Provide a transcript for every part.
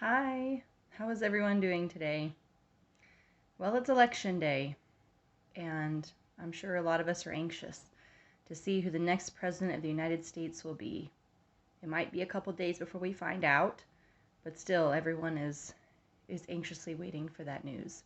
Hi, how is everyone doing today? Well, it's election day, and I'm sure a lot of us are anxious to see who the next president of the United States will be. It might be a couple days before we find out, but still everyone is anxiously waiting for that news.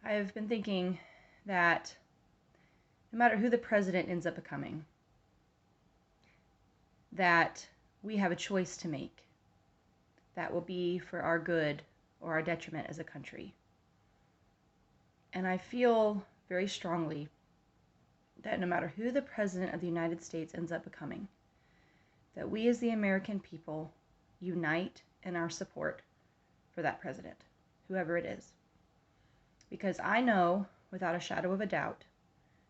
I've been thinking that no matter who the president ends up becoming, that we have a choice to make that will be for our good or our detriment as a country. And I feel very strongly that no matter who the President of the United States ends up becoming, that we as the American people unite in our support for that president, whoever it is. Because I know, without a shadow of a doubt,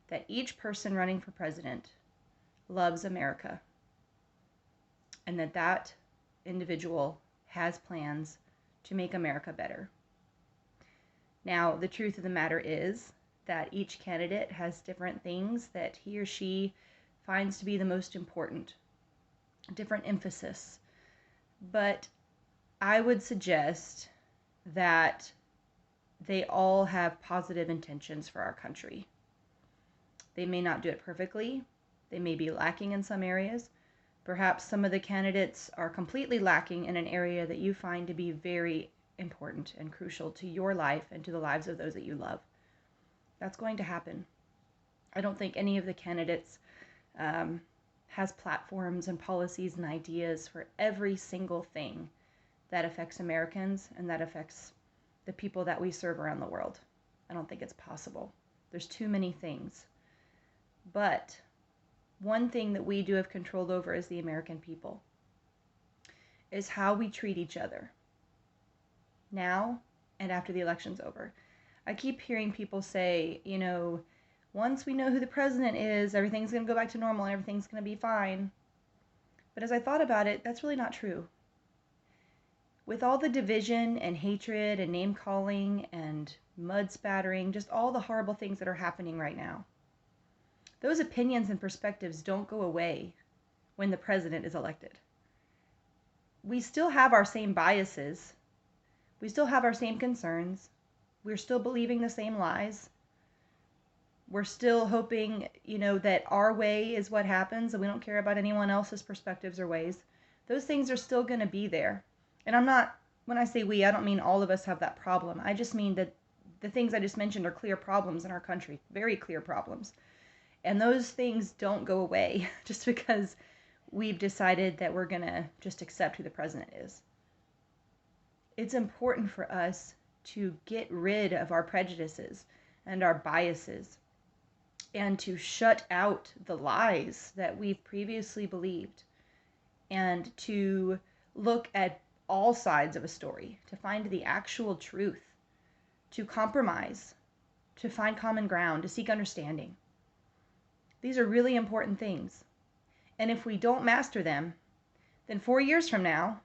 that each person running for president loves America, and that individual has plans to make America better. Now, the truth of the matter is that each candidate has different things that he or she finds to be the most important, different emphasis. But I would suggest that they all have positive intentions for our country. They may not do it perfectly. They may be lacking in some areas. Perhaps some of the candidates are completely lacking in an area that you find to be very important and crucial to your life and to the lives of those that you love. That's going to happen. I don't think any of the candidates has platforms and policies and ideas for every single thing that affects Americans and that affects the people that we serve around the world. I don't think it's possible. There's too many things. But one thing that we do have control over as the American people is how we treat each other now and after the election's over. I keep hearing people say, once we know who the president is, everything's going to go back to normal and everything's going to be fine. But as I thought about it, that's really not true. With all the division and hatred and name calling and mud spattering, just all the horrible things that are happening right now, those opinions and perspectives don't go away when the president is elected. We still have our same biases. We still have our same concerns. We're still believing the same lies. We're still hoping, that our way is what happens and we don't care about anyone else's perspectives or ways. Those things are still going to be there. And when I say we, I don't mean all of us have that problem. I just mean that the things I just mentioned are clear problems in our country, very clear problems. And those things don't go away just because we've decided that we're going to just accept who the president is. It's important for us to get rid of our prejudices and our biases and to shut out the lies that we've previously believed and to look at all sides of a story, to find the actual truth, to compromise, to find common ground, to seek understanding. These are really important things. And if we don't master them, then 4 years from now,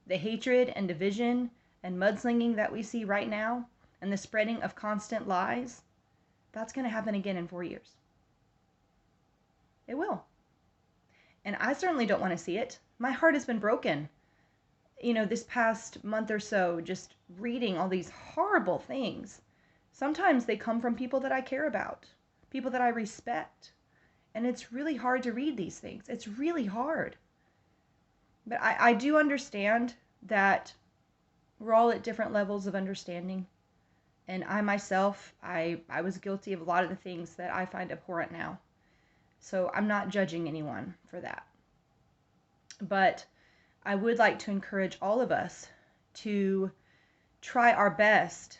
the hatred and division and mudslinging that we see right now and the spreading of constant lies, that's going to happen again in 4 years. It will. And I certainly don't want to see it. My heart has been broken, this past month or so, just reading all these horrible things. Sometimes they come from people that I care about, people that I respect. And it's really hard to read these things. It's really hard. But I do understand that we're all at different levels of understanding. And I myself, I was guilty of a lot of the things that I find abhorrent now. So I'm not judging anyone for that. But I would like to encourage all of us to try our best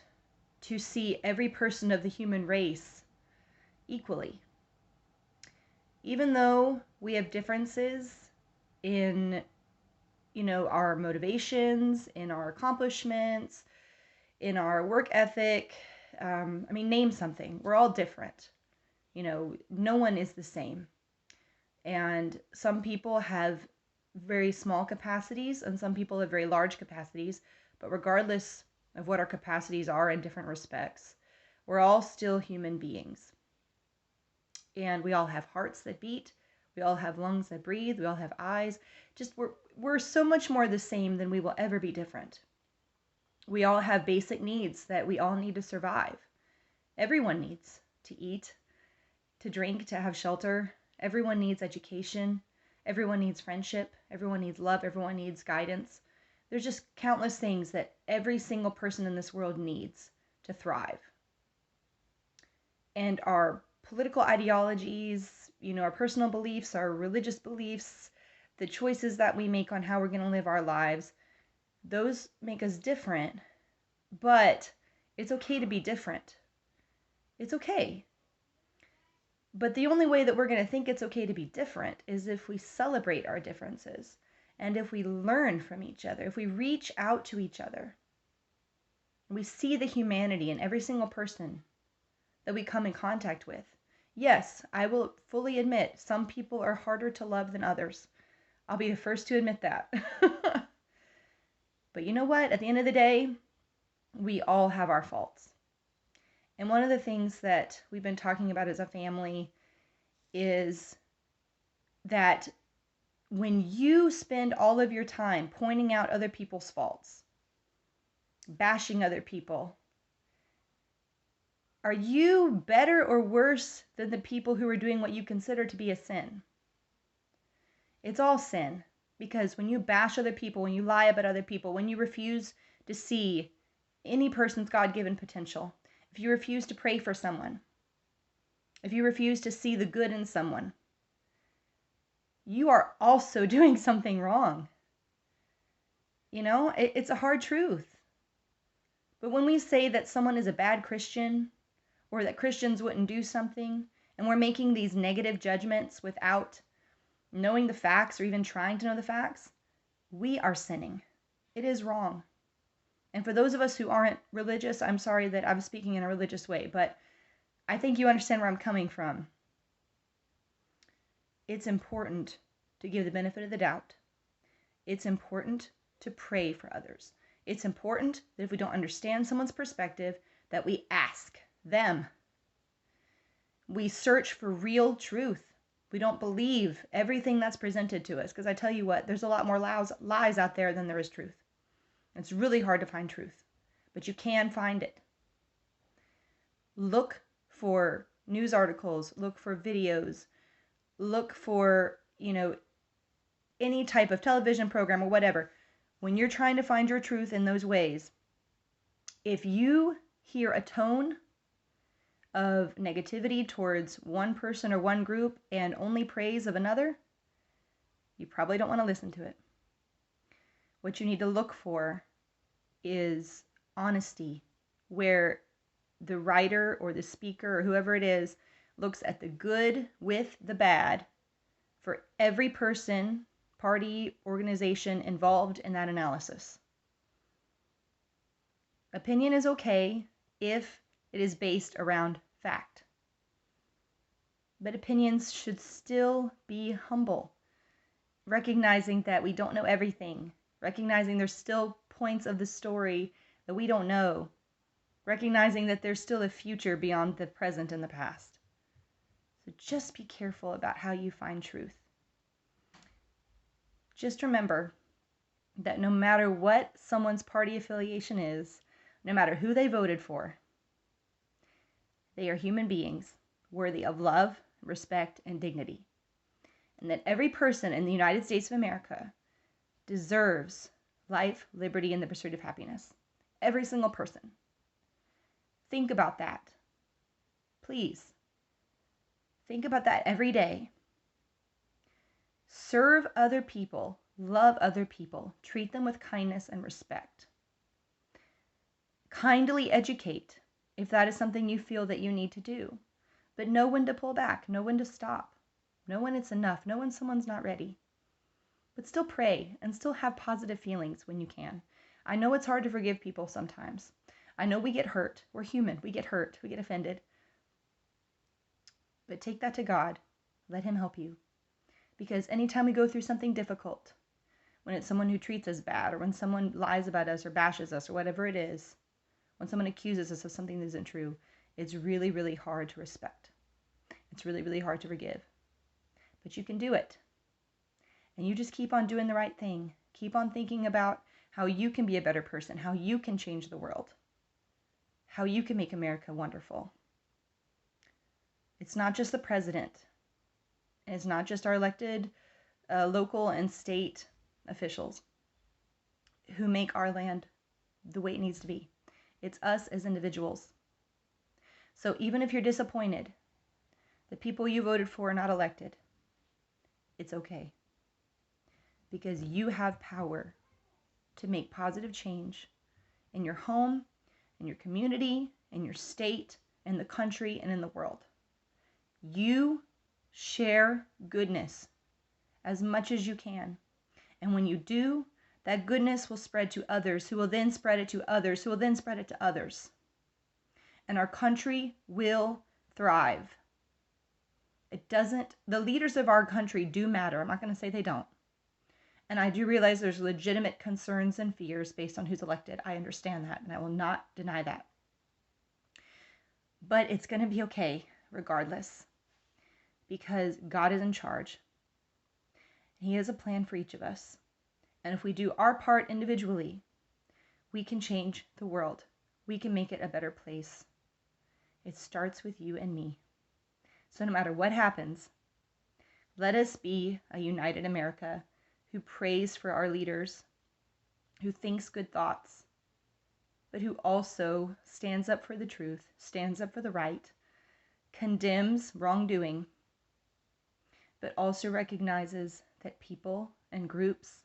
to see every person of the human race equally. Even though we have differences in, our motivations, in our accomplishments, in our work ethic, name something. We're all different. No one is the same. And some people have very small capacities and some people have very large capacities. But regardless of what our capacities are in different respects, we're all still human beings. And we all have hearts that beat. We all have lungs that breathe. We all have eyes. Just we're so much more the same than we will ever be different. We all have basic needs that we all need to survive. Everyone needs to eat, to drink, to have shelter. Everyone needs education. Everyone needs friendship. Everyone needs love. Everyone needs guidance. There's just countless things that every single person in this world needs to thrive. And our political ideologies, our personal beliefs, our religious beliefs, the choices that we make on how we're going to live our lives, those make us different. But it's okay to be different. It's okay. But the only way that we're going to think it's okay to be different is if we celebrate our differences and if we learn from each other, if we reach out to each other. We see the humanity in every single person that we come in contact with. Yes, I will fully admit some people are harder to love than others. I'll be the first to admit that. But you know what? At the end of the day, we all have our faults. And one of the things that we've been talking about as a family is that when you spend all of your time pointing out other people's faults, bashing other people, are you better or worse than the people who are doing what you consider to be a sin? It's all sin, because when you bash other people, when you lie about other people, when you refuse to see any person's God-given potential, if you refuse to pray for someone, if you refuse to see the good in someone, you are also doing something wrong. It's a hard truth. But when we say that someone is a bad Christian, or that Christians wouldn't do something, and we're making these negative judgments without knowing the facts or even trying to know the facts, we are sinning. It is wrong. And for those of us who aren't religious, I'm sorry that I'm speaking in a religious way, but I think you understand where I'm coming from. It's important to give the benefit of the doubt. It's important to pray for others. It's important that if we don't understand someone's perspective, that we ask them. We search for real truth. We don't believe everything that's presented to us, because I tell you what, there's a lot more lies out there than there is truth. It's really hard to find truth, but you can find it. Look for news articles, look for videos, look for, any type of television program or whatever. When you're trying to find your truth in those ways, if you hear a tone of negativity towards one person or one group and only praise of another, you probably don't want to listen to it. What you need to look for is honesty, where the writer or the speaker or whoever it is looks at the good with the bad for every person, party, organization involved in that analysis. Opinion is okay if it is based around fact. But opinions should still be humble, recognizing that we don't know everything, recognizing there's still points of the story that we don't know, recognizing that there's still a future beyond the present and the past. So just be careful about how you find truth. Just remember that no matter what someone's party affiliation is, no matter who they voted for, they are human beings worthy of love, respect, and dignity. And that every person in the United States of America deserves life, liberty, and the pursuit of happiness. Every single person. Think about that. Please. Think about that every day. Serve other people, love other people, treat them with kindness and respect. Kindly educate if that is something you feel that you need to do, but know when to pull back, know when to stop, know when it's enough, know when someone's not ready. But still pray and still have positive feelings when you can. I know it's hard to forgive people sometimes. I know we get hurt. We're human. We get hurt. We get offended. But take that to God. Let Him help you. Because anytime we go through something difficult, when it's someone who treats us bad, or when someone lies about us or bashes us or whatever it is, when someone accuses us of something that isn't true, it's really, really hard to respect. It's really, really hard to forgive. but you can do it. And you just keep on doing the right thing. Keep on thinking about how you can be a better person, how you can change the world, how you can make America wonderful. It's not just the president. It's not just our elected local and state officials who make our land the way it needs to be. It's us as individuals. So even if you're disappointed, the people you voted for are not elected, it's okay. Because you have power to make positive change in your home, in your community, in your state, in the country, and in the world. You share goodness as much as you can. And when you do, that goodness will spread to others, who will then spread it to others, who will then spread it to others. And our country will thrive. The leaders of our country do matter. I'm not going to say they don't. And I do realize there's legitimate concerns and fears based on who's elected. I understand that, and I will not deny that. But it's going to be okay regardless, because God is in charge. He has a plan for each of us. And if we do our part individually, we can change the world. We can make it a better place. It starts with you and me. So no matter what happens, let us be a united America who prays for our leaders, who thinks good thoughts, but who also stands up for the truth, stands up for the right, condemns wrongdoing, but also recognizes that people and groups,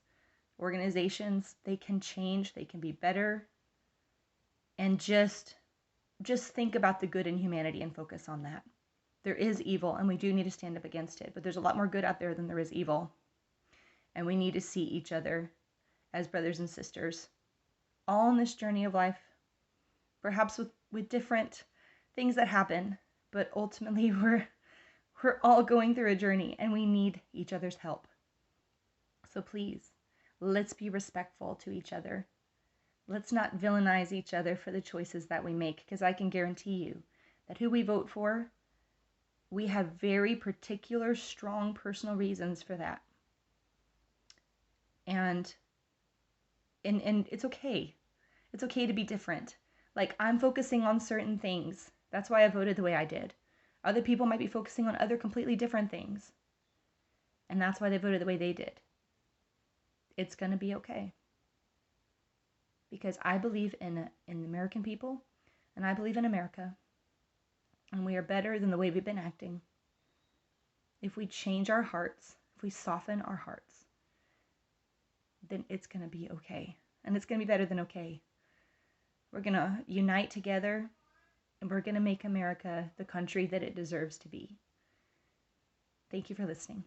organizations, they can change, they can be better, and just think about the good in humanity and focus on that. There is evil, and we do need to stand up against it, but there's a lot more good out there than there is evil. And we need to see each other as brothers and sisters, all on this journey of life, perhaps with different things that happen, but ultimately we're all going through a journey, and we need each other's help. So please, let's be respectful to each other. Let's not villainize each other for the choices that we make, because I can guarantee you that who we vote for, we have very particular, strong personal reasons for that. And it's okay. It's okay to be different. Like, I'm focusing on certain things. That's why I voted the way I did. Other people might be focusing on other completely different things. And that's why they voted the way they did. It's going to be okay. Because I believe in the American people, and I believe in America. And we are better than the way we've been acting. If we change our hearts, if we soften our hearts, then it's going to be okay. And it's going to be better than okay. We're going to unite together, and we're going to make America the country that it deserves to be. Thank you for listening.